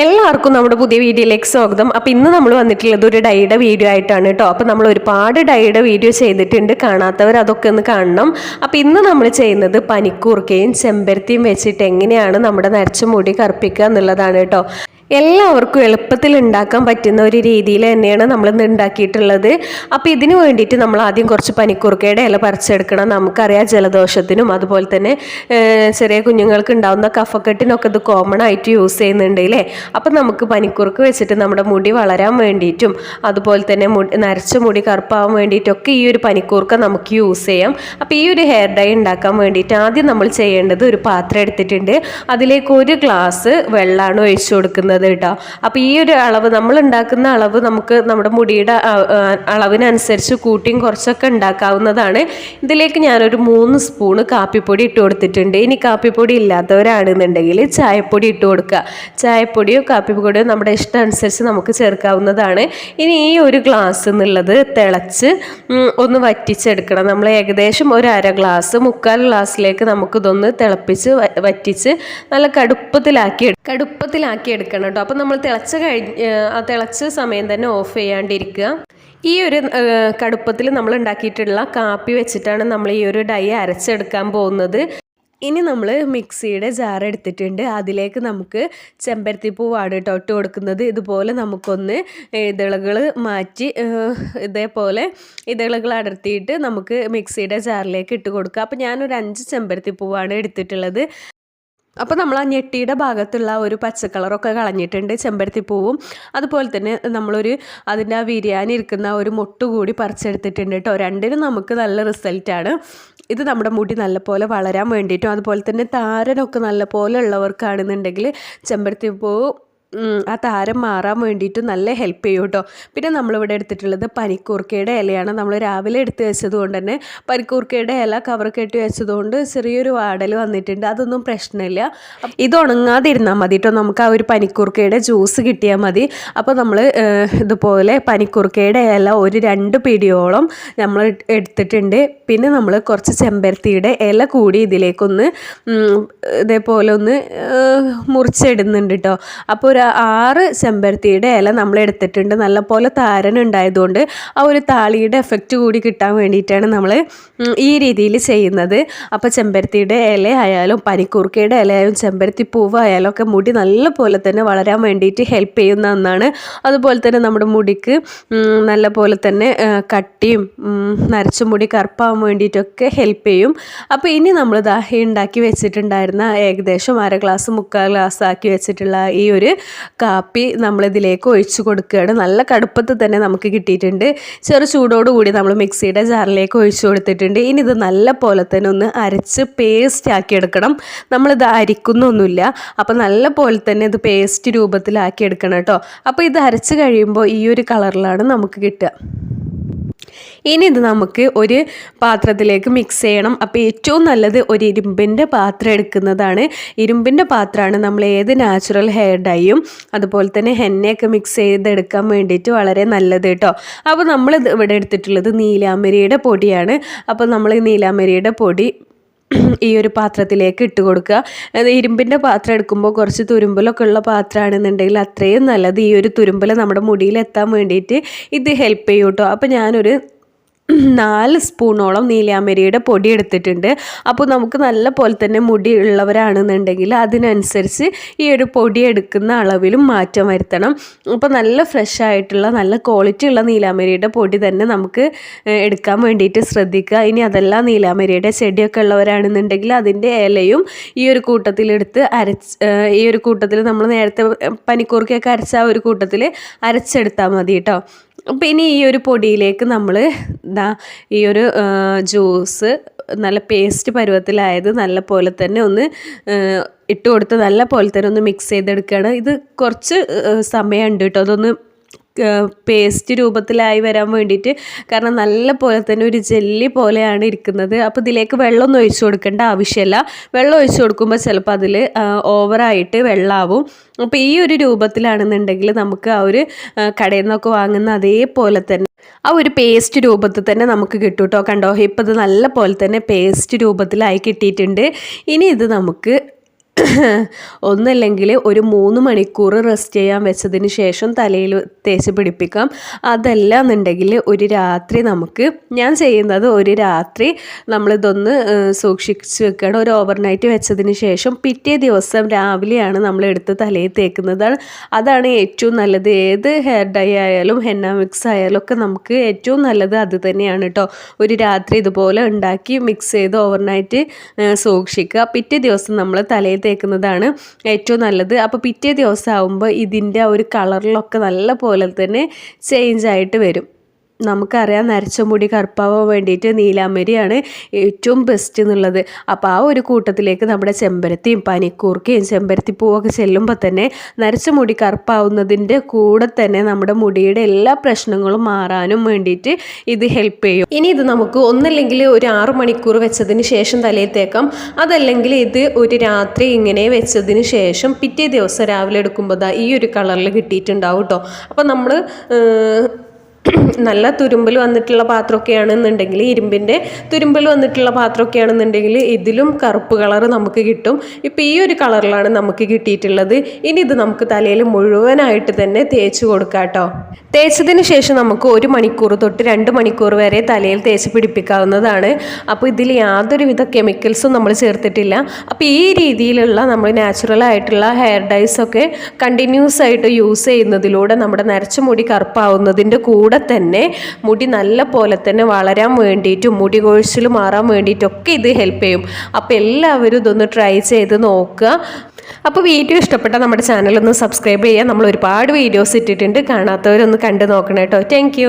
എല്ലാവർക്കും നമ്മുടെ പുതിയ വീഡിയോയിലേക്ക് സ്വാഗതം. അപ്പോൾ ഇന്ന് നമ്മൾ വന്നിട്ടുള്ളത് ഒരു ഡൈയുടെ വീഡിയോ ആയിട്ടാണ് കേട്ടോ. അപ്പോൾ നമ്മൾ ഒരുപാട് ഡൈയുടെ വീഡിയോ ചെയ്തിട്ടുണ്ട്, കാണാത്തവർ അതൊക്കെ ഒന്ന് കാണണം. അപ്പോൾ ഇന്ന് നമ്മൾ ചെയ്യുന്നത് പനിക്കൂർക്കയും ചെമ്പരത്തിയും വെച്ചിട്ട് എങ്ങനെയാണ് നമ്മുടെ നരച്ച മുടി കറുപ്പിക്കുക എന്നുള്ളതാണ് കേട്ടോ. എല്ലാവർക്കും എളുപ്പത്തിൽ ഉണ്ടാക്കാൻ പറ്റുന്ന ഒരു രീതിയിൽ തന്നെയാണ് നമ്മളിന്ന് ഉണ്ടാക്കിയിട്ടുള്ളത്. അപ്പോൾ ഇതിന് വേണ്ടിയിട്ട് നമ്മൾ ആദ്യം കുറച്ച് പനിക്കൂർക്കയുടെ ഇല പറിച്ചെടുക്കണം. നമുക്കറിയാം ജലദോഷത്തിനും അതുപോലെ തന്നെ ചെറിയ കുഞ്ഞുങ്ങൾക്ക് ഉണ്ടാകുന്ന കഫക്കെട്ടിനൊക്കെ ഇത് കോമൺ ആയിട്ട് യൂസ് ചെയ്യുന്നുണ്ട് അല്ലേ. അപ്പം നമുക്ക് പനിക്കൂർക്ക വെച്ചിട്ട് നമ്മുടെ മുടി വളരാൻ വേണ്ടിയിട്ടും അതുപോലെ തന്നെ നരച്ച മുടി കറുപ്പാവാൻ വേണ്ടിയിട്ടൊക്കെ ഈ ഒരു പനിക്കൂർക്ക നമുക്ക് യൂസ് ചെയ്യാം. അപ്പോൾ ഈ ഒരു ഹെയർ ഡൈ ഉണ്ടാക്കാൻ വേണ്ടിയിട്ട് ആദ്യം നമ്മൾ ചെയ്യേണ്ടത് ഒരു പാത്രം എടുത്തിട്ടുണ്ട്. അതിലേക്ക് 1 ഗ്ലാസ് വെള്ളമാണ് ഒഴിച്ചു കൊടുക്കുന്നത് കേട്ടോ. അപ്പോൾ ഈ ഒരു അളവ് നമ്മൾ ഉണ്ടാക്കുന്ന അളവ് നമുക്ക് നമ്മുടെ മുടിയുടെ അളവിനനുസരിച്ച് കൂട്ടിയും കുറച്ചൊക്കെ ഉണ്ടാക്കാവുന്നതാണ്. ഇതിലേക്ക് ഞാനൊരു 3 സ്പൂണ് കാപ്പിപ്പൊടി ഇട്ട് കൊടുത്തിട്ടുണ്ട്. ഇനി കാപ്പിപ്പൊടി ഇല്ലാത്തവരാണെന്നുണ്ടെങ്കിൽ ചായപ്പൊടി ഇട്ട് കൊടുക്കുക. ചായപ്പൊടിയോ കാപ്പിപ്പൊടിയോ നമ്മുടെ ഇഷ്ടം അനുസരിച്ച് നമുക്ക് ചേർക്കാവുന്നതാണ്. ഇനി ഈ 1 ഗ്ലാസ് എന്നുള്ളത് തിളച്ച് ഒന്ന് വറ്റിച്ചെടുക്കണം. നമ്മൾ ഏകദേശം ഒരു 1/2 ഗ്ലാസ് 3/4 ഗ്ലാസ്സിലേക്ക് നമുക്കിതൊന്ന് തിളപ്പിച്ച് വറ്റിച്ച് നല്ല കടുപ്പത്തിലാക്കി എടുക്കണം കേട്ടോ. അപ്പോൾ നമ്മൾ തിളച്ച സമയം തന്നെ ഓഫ് ചെയ്യാണ്ടിരിക്കുക. ഈ ഒരു കടുപ്പത്തിൽ നമ്മൾ ഉണ്ടാക്കിയിട്ടുള്ള കാപ്പി വെച്ചിട്ടാണ് നമ്മൾ ഈ ഒരു ഡൈ അരച്ചെടുക്കാൻ പോകുന്നത്. ഇനി നമ്മൾ മിക്സിയുടെ ജാർ എടുത്തിട്ടുണ്ട്. അതിലേക്ക് നമുക്ക് ചെമ്പരത്തിപ്പൂവാണ് കേട്ടോ ഇട്ട് കൊടുക്കുന്നത്. ഇതുപോലെ നമുക്കൊന്ന് ഇതളുകൾ മാറ്റി ഇതേപോലെ ഇതളുകൾ അടർത്തിയിട്ട് നമുക്ക് മിക്സിയുടെ ജാറിലേക്ക് ഇട്ട് കൊടുക്കുക. അപ്പോൾ ഞാനൊരു 5 ചെമ്പരത്തിപ്പൂവാണ് എടുത്തിട്ടുള്ളത്. അപ്പോൾ നമ്മൾ ആ ഞെട്ടിയുടെ ഭാഗത്തുള്ള ഒരു പച്ചക്കളറൊക്കെ കളഞ്ഞിട്ടുണ്ട് ചെമ്പരത്തിപ്പൂവും. അതുപോലെ തന്നെ അതിൻ്റെ ആ വിരിയാൻ ഇരിക്കുന്ന ഒരു മൊട്ട് കൂടി പറിച്ചെടുത്തിട്ടുണ്ട് കേട്ടോ. രണ്ടിനും നമുക്ക് നല്ല റിസൾട്ടാണ്. ഇത് നമ്മുടെ മുടി നല്ലപോലെ വളരാൻ വേണ്ടിയിട്ടും അതുപോലെ തന്നെ താരനൊക്കെ നല്ലപോലെ ഉള്ളവർക്കാണെന്നുണ്ടെങ്കിൽ ചെമ്പരത്തിപ്പൂ ആ താരം മാറാൻ വേണ്ടിയിട്ട് നല്ല ഹെൽപ്പ് ചെയ്യും കേട്ടോ. പിന്നെ നമ്മളിവിടെ എടുത്തിട്ടുള്ളത് പനിക്കൂർക്കയുടെ ഇലയാണ്. നമ്മൾ രാവിലെ എടുത്ത് വെച്ചത് കൊണ്ട് തന്നെ പനിക്കൂർക്കയുടെ ഇല കവർ കെട്ടി വെച്ചതുകൊണ്ട് ചെറിയൊരു വാടൽ വന്നിട്ടുണ്ട്. അതൊന്നും പ്രശ്നമില്ല. ഇത് ഉണങ്ങാതിരുന്നാൽ മതി കേട്ടോ. നമുക്ക് ആ ഒരു പനിക്കൂർക്കയുടെ ജ്യൂസ് കിട്ടിയാൽ മതി. അപ്പോൾ നമ്മൾ ഇതുപോലെ പനിക്കൂർക്കയുടെ ഇല ഒരു 2 പിടിയോളം നമ്മൾ എടുത്തിട്ടുണ്ട്. പിന്നെ നമ്മൾ കുറച്ച് ചെമ്പരത്തിയുടെ ഇല കൂടി ഇതിലേക്കൊന്ന് ഇതേപോലെ ഒന്ന് മുറിച്ചിടുന്നുണ്ട് കേട്ടോ. അപ്പോൾ ഒരു 6 ചെമ്പരത്തിയുടെ ഇല നമ്മൾ എടുത്തിട്ടുണ്ട്. നല്ലപോലെ താരൻ ഉണ്ടായതുകൊണ്ട് ആ ഒരു താളിയുടെ എഫക്റ്റ് കൂടി കിട്ടാൻ വേണ്ടിയിട്ടാണ് നമ്മൾ ഈ രീതിയിൽ ചെയ്യുന്നത്. അപ്പോൾ ചെമ്പരത്തിയുടെ ഇല ആയാലും പനിക്കൂർക്കയുടെ ഇല ആയാലും ചെമ്പരത്തി പൂവ് ആയാലും ഒക്കെ മുടി നല്ലപോലെ തന്നെ വളരാൻ വേണ്ടിയിട്ട് ഹെൽപ്പ് ചെയ്യുന്ന ഒന്നാണ്. അതുപോലെ തന്നെ നമ്മുടെ മുടിക്ക് നല്ലപോലെ തന്നെ കട്ടിയും നരച്ച മുടി കറുപ്പാവാൻ വേണ്ടിയിട്ടൊക്കെ ഹെൽപ്പ് ചെയ്യും. അപ്പോൾ ഇനി നമ്മൾ ഉണ്ടാക്കി വെച്ചിട്ടുണ്ടായിരുന്ന ഏകദേശം 1/2 ഗ്ലാസ് 3/4 ഗ്ലാസ് ആക്കി വെച്ചിട്ടുള്ള ഈ ഒരു കാപ്പി നമ്മളിതിലേക്ക് ഒഴിച്ചു കൊടുക്കുകയാണ്. നല്ല കടുപ്പത്തിൽ തന്നെ നമുക്ക് കിട്ടിയിട്ടുണ്ട്. ചെറു ചൂടോടുകൂടി നമ്മൾ മിക്സിയുടെ ജാറിലേക്ക് ഒഴിച്ചു കൊടുത്തിട്ടുണ്ട്. ഇനി ഇത് നല്ല പോലെ തന്നെ ഒന്ന് അരച്ച് പേസ്റ്റ് ആക്കി എടുക്കണം. നമ്മളിത് അരിക്കുന്നൊന്നുമില്ല. അപ്പോൾ നല്ല പോലെ തന്നെ ഇത് പേസ്റ്റ് രൂപത്തിലാക്കി എടുക്കണം കേട്ടോ. അപ്പോൾ ഇത് അരച്ച് കഴിയുമ്പോൾ ഈ ഒരു കളറിലാണ് നമുക്ക് കിട്ടുക. ഇനി ഇത് നമുക്ക് ഒരു പാത്രത്തിലേക്ക് മിക്സ് ചെയ്യണം. അപ്പോൾ ഏറ്റവും നല്ലത് ഒരു ഇരുമ്പിൻ്റെ പാത്രം എടുക്കുന്നതാണ്. ഇരുമ്പിൻ്റെ പാത്രമാണ് നമ്മൾ ഏത് നാച്ചുറൽ ഹെയർ ഡൈയും അതുപോലെ തന്നെ ഹെന്നയൊക്കെ മിക്സ് ചെയ്തെടുക്കാൻ വേണ്ടിയിട്ട് വളരെ നല്ലത് കേട്ടോ. അപ്പോൾ നമ്മൾ ഇവിടെ എടുത്തിട്ടുള്ളത് നീലാംബരിയുടെ പൊടിയാണ്. അപ്പോൾ നമ്മൾ ഈ നീലാംബരിയുടെ പൊടി ഈ ഒരു പാത്രത്തിലേക്ക് ഇട്ട് കൊടുക്കുക. ഇരുമ്പിൻ്റെ പാത്രം എടുക്കുമ്പോൾ കുറച്ച് തുരുമ്പലൊക്കെ ഉള്ള പാത്രമാണെന്നുണ്ടെങ്കിൽ അത്രയും നല്ലത്. ഈ ഒരു തുരുമ്പൽ നമ്മുടെ മുടിയിൽ എത്താൻ വേണ്ടിയിട്ട് ഇത് ഹെൽപ്പ് ചെയ്യും കേട്ടോ. അപ്പോൾ ഞാനൊരു 4 സ്പൂണോളം നീലാംബരിയുടെ പൊടി എടുത്തിട്ടുണ്ട്. അപ്പോൾ നമുക്ക് നല്ല പോലെ തന്നെ മുടി ഉള്ളവരാണെന്നുണ്ടെങ്കിൽ അതിനനുസരിച്ച് ഈ ഒരു പൊടി എടുക്കുന്ന അളവിലും മാറ്റം വരുത്തണം. അപ്പോൾ നല്ല ഫ്രഷ് ആയിട്ടുള്ള നല്ല ക്വാളിറ്റി ഉള്ള നീലാംബരിയുടെ പൊടി തന്നെ നമുക്ക് എടുക്കാൻ വേണ്ടിയിട്ട് ശ്രദ്ധിക്കുക. ഇനി അതല്ല നീലാംബരിയുടെ ചെടിയൊക്കെ ഉള്ളവരാണെന്നുണ്ടെങ്കിൽ അതിൻ്റെ ഇലയും ഈ ഒരു കൂട്ടത്തിലെടുത്ത് ഈ ഒരു കൂട്ടത്തിൽ നമ്മൾ നേരത്തെ പനിക്കൂർക്കയൊക്കെ അരച്ച ആ ഒരു കൂട്ടത്തിൽ അരച്ചെടുത്താൽ മതി കേട്ടോ. അപ്പോൾ ഇനി ഈ ഒരു പൊടിയിലേക്ക് നമ്മൾ ഈ ഒരു ജ്യൂസ് നല്ല പേസ്റ്റ് പരുവത്തിലായത് നല്ല പോലെ തന്നെ ഒന്ന് ഇട്ട് കൊടുത്ത് നല്ല പോലെ തന്നെ ഒന്ന് മിക്സ് ചെയ്തെടുക്കുകയാണ്. ഇത് കുറച്ച് സമയമുണ്ട് കേട്ടോ അതൊന്ന് പേസ്റ്റ് രൂപത്തിലായി വരാൻ വേണ്ടിയിട്ട്. കാരണം നല്ല പോലെ തന്നെ ഒരു ജെല്ലി പോലെയാണ് ഇരിക്കുന്നത്. അപ്പോൾ ഇതിലേക്ക് വെള്ളമൊന്നും ഒഴിച്ചു കൊടുക്കേണ്ട ആവശ്യമില്ല. വെള്ളം ഒഴിച്ചു കൊടുക്കുമ്പോൾ ചിലപ്പോൾ അതിൽ ഓവറായിട്ട് വെള്ളമാവും. അപ്പോൾ ഈ ഒരു രൂപത്തിലാണെന്നുണ്ടെങ്കിൽ നമുക്ക് ആ ഒരു കടയിൽ നിന്നൊക്കെ വാങ്ങുന്ന അതേപോലെ തന്നെ ആ ഒരു പേസ്റ്റ് രൂപത്തിൽ തന്നെ നമുക്ക് കിട്ടും കേട്ടോ. കണ്ടോ, ഇപ്പോൾ ഇത് നല്ല പോലെ തന്നെ പേസ്റ്റ് രൂപത്തിലായി കിട്ടിയിട്ടുണ്ട്. ഇനി ഇത് നമുക്ക് ഒന്നല്ലെങ്കിൽ ഒരു 3 മണിക്കൂർ റെസ്റ്റ് ചെയ്യാൻ വെച്ചതിന് ശേഷം തലയിൽ തേച്ച് പിടിപ്പിക്കാം. അതല്ല എന്നുണ്ടെങ്കിൽ ഒരു രാത്രി ഞാൻ ചെയ്യുന്നത് ഒരു രാത്രി നമ്മളിതൊന്ന് സൂക്ഷിച്ച് വെക്കണം. ഒരു ഓവർനൈറ്റ് വെച്ചതിന് ശേഷം പിറ്റേ ദിവസം രാവിലെയാണ് നമ്മൾ എടുത്ത് തലയിൽ തേക്കുന്നത്. അതാണ് ഏറ്റവും നല്ലത്. ഏത് ഹെയർ ഡൈ ആയാലും ഹെന്ന മിക്സ് ആയാലും ഒക്കെ നമുക്ക് ഏറ്റവും നല്ലത് അത് തന്നെയാണ് കേട്ടോ. ഒരു രാത്രി ഇതുപോലെ ഉണ്ടാക്കി മിക്സ് ചെയ്ത് ഓവർനൈറ്റ് സൂക്ഷിക്കുക. പിറ്റേ ദിവസം നമ്മൾ തലയിൽ തേക്കുന്നതാണ് ഏറ്റവും നല്ലത്. അപ്പോൾ പിറ്റേ ദിവസം ആകുമ്പോൾ ഇതിൻ്റെ ആ ഒരു കളറിലൊക്കെ നല്ല പോലെ തന്നെ ചേഞ്ച് ആയിട്ട് വരും. നമുക്കറിയാം നരച്ച മുടി കറുപ്പാവാൻ വേണ്ടിയിട്ട് നീലാംബരിയാണ് ഏറ്റവും ബെസ്റ്റ് എന്നുള്ളത്. അപ്പോൾ ആ ഒരു കൂട്ടത്തിലേക്ക് നമ്മുടെ ചെമ്പരത്തിയും പനിക്കൂർക്കയും ചെമ്പരത്തിപ്പൂവൊക്കെ ചെല്ലുമ്പോൾ തന്നെ നരച്ച മുടി കറുപ്പാവുന്നതിൻ്റെ കൂടെ തന്നെ നമ്മുടെ മുടിയുടെ എല്ലാ പ്രശ്നങ്ങളും മാറാനും വേണ്ടിയിട്ട് ഇത് ഹെൽപ്പ് ചെയ്യും. ഇനി ഇത് നമുക്ക് ഒന്നല്ലെങ്കിൽ ഒരു 6 മണിക്കൂർ വെച്ചതിന് ശേഷം തലയിൽ തേക്കാം. അതല്ലെങ്കിൽ ഇത് ഒരു രാത്രി ഇങ്ങനെ വെച്ചതിന് ശേഷം പിറ്റേ ദിവസം രാവിലെ എടുക്കുമ്പോൾ ഈ ഒരു കളറിൽ കിട്ടിയിട്ടുണ്ടാവും കേട്ടോ. അപ്പോൾ നമ്മൾ നല്ല തുരുമ്പിൽ വന്നിട്ടുള്ള പാത്രമൊക്കെ ആണെന്നുണ്ടെങ്കിൽ, ഇരുമ്പിൻ്റെ തുരുമ്പിൽ വന്നിട്ടുള്ള പാത്രമൊക്കെ ആണെന്നുണ്ടെങ്കിൽ ഇതിലും കറുപ്പ് കളർ നമുക്ക് കിട്ടും. ഇപ്പോൾ ഈ ഒരു കളറിലാണ് നമുക്ക് കിട്ടിയിട്ടുള്ളത്. ഇനി ഇത് നമുക്ക് തലയിൽ മുഴുവനായിട്ട് തന്നെ തേച്ച് കൊടുക്കാം കേട്ടോ. തേച്ചതിന് ശേഷം നമുക്ക് 1 മണിക്കൂർ തൊട്ട് 2 മണിക്കൂർ വരെ തലയിൽ തേച്ച് പിടിപ്പിക്കാവുന്നതാണ്. അപ്പോൾ ഇതിൽ യാതൊരുവിധ കെമിക്കൽസും നമ്മൾ ചേർത്തിട്ടില്ല. അപ്പോൾ ഈ രീതിയിലുള്ള നമ്മൾ നാച്ചുറൽ ആയിട്ടുള്ള ഹെയർ ഡൈസൊക്കെ കണ്ടിന്യൂസ് ആയിട്ട് യൂസ് ചെയ്യുന്നതിലൂടെ നമ്മുടെ നരച്ച മുടി കറുപ്പാവുന്നതിൻ്റെ കൂടെ തന്നെ മുടി നല്ല പോലെ തന്നെ വളരാൻ വേണ്ടിയിട്ടും മുടി കൊഴിച്ചിൽ മാറാൻ വേണ്ടിയിട്ടൊക്കെ ഇത് ഹെൽപ്പ് ചെയ്യും. അപ്പോൾ എല്ലാവരും ഇതൊന്ന് ട്രൈ ചെയ്ത് നോക്കുക. അപ്പോൾ വീഡിയോ ഇഷ്ടപ്പെട്ട നമ്മുടെ ചാനലൊന്ന് സബ്സ്ക്രൈബ് ചെയ്യുക. നമ്മൾ ഒരുപാട് വീഡിയോസ് ഇട്ടിട്ടുണ്ട്, കാണാത്തവരൊന്ന് കണ്ടു നോക്കണം കേട്ടോ. താങ്ക്